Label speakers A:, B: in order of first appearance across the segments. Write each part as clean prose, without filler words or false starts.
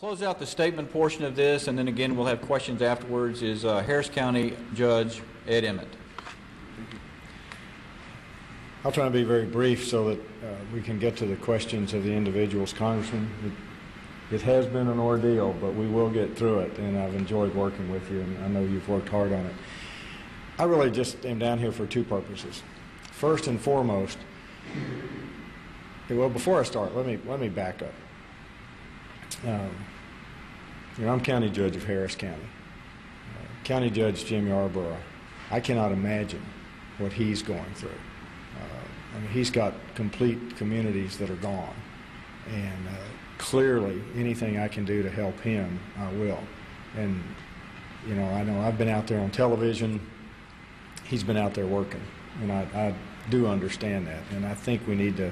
A: close out the statement portion of this, and then again we'll have questions afterwards, is Harris County Judge Ed Emmett.
B: I'll try to be very brief so that we can get to the questions of the individuals. Congressman, it has been an ordeal, but we will get through it, and I've enjoyed working with you, and I know you've worked hard on it. I really just am down here for two purposes. First and foremost, well, before I start, let me back up. I'm County Judge of Harris County. County Judge Jim Yarborough, I cannot imagine what he's going through. I mean, he's got complete communities that are gone, and clearly anything I can do to help him, I will. And I know I've been out there on television, he's been out there working, and I do understand that, and I think we need to,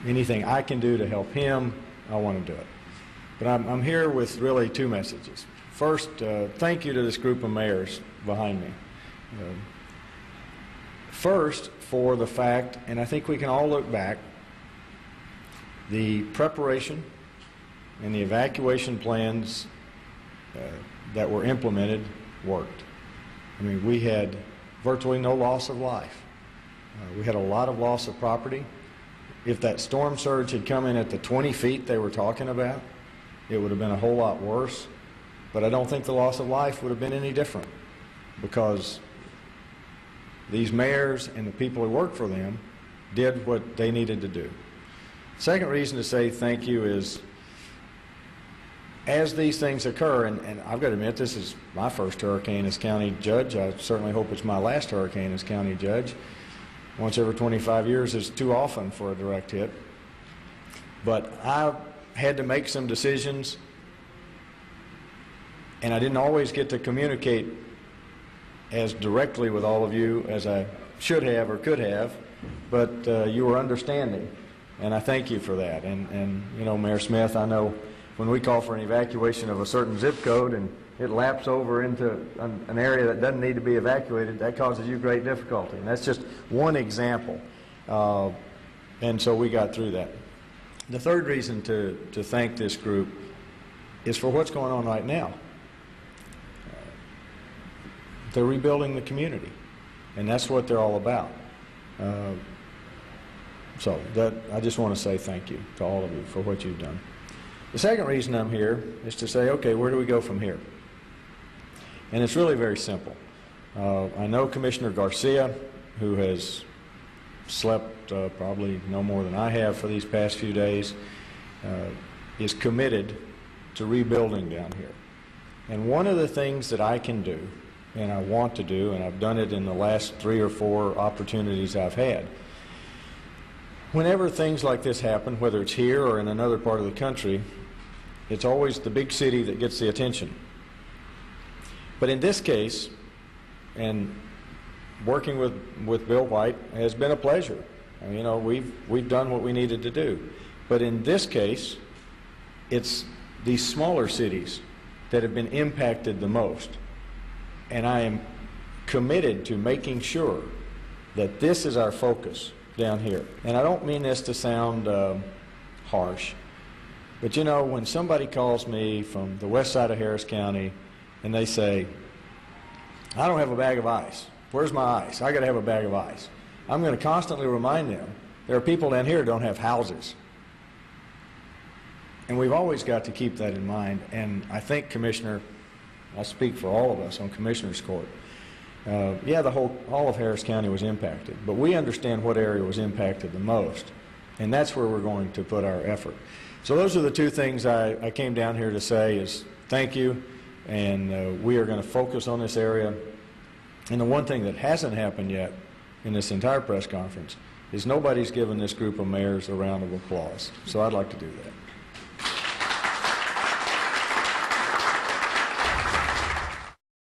B: anything I can do to help him, I want to do it. But I'm here with really two messages. First, thank you to this group of mayors behind me. First, for the fact, and I think we can all look back, the preparation and the evacuation plans that were implemented worked. I mean, we had virtually no loss of life. We had a lot of loss of property. If that storm surge had come in at the 20 feet they were talking about, it would have been a whole lot worse. But I don't think the loss of life would have been any different, because these mayors and the people who work for them did what they needed to do. Second reason to say thank you is, as these things occur, and I've got to admit, this is my first hurricane as county judge. I certainly hope it's my last hurricane as county judge. Once every 25 years is too often for a direct hit. But I had to make some decisions, and I didn't always get to communicate as directly with all of you as I should have or could have, but you were understanding, and I thank you for that. And Mayor Smith, I know when we call for an evacuation of a certain zip code and it laps over into an area that doesn't need to be evacuated, that causes you great difficulty. And that's just one example. And so we got through that. The third reason to thank this group is for what's going on right now. They're rebuilding the community, and that's what they're all about. So I just want to say thank you to all of you for what you've done. The second reason I'm here is to say, okay, where do we go from here? And it's really very simple. I know Commissioner Garcia, who has slept probably no more than I have for these past few days, is committed to rebuilding down here. And one of the things that I can do, and I want to do, and I've done it in the last 3 or 4 opportunities I've had, whenever things like this happen, whether it's here or in another part of the country, it's always the big city that gets the attention. But in this case, and working with Bill White has been a pleasure. I mean, we've done what we needed to do. But in this case, it's these smaller cities that have been impacted the most. And I am committed to making sure that this is our focus down here. And I don't mean this to sound harsh, but when somebody calls me from the west side of Harris County and they say, I don't have a bag of ice. Where's my ice? I got to have a bag of ice. I'm going to constantly remind them there are people down here who don't have houses. And we've always got to keep that in mind. And I think, Commissioner, I speak for all of us on Commissioner's Court. Yeah, all of Harris County was impacted, but we understand what area was impacted the most, and that's where we're going to put our effort. So those are the two things I came down here to say is thank you, and we are going to focus on this area. And the one thing that hasn't happened yet in this entire press conference is nobody's given this group of mayors a round of applause. So I'd like to do that.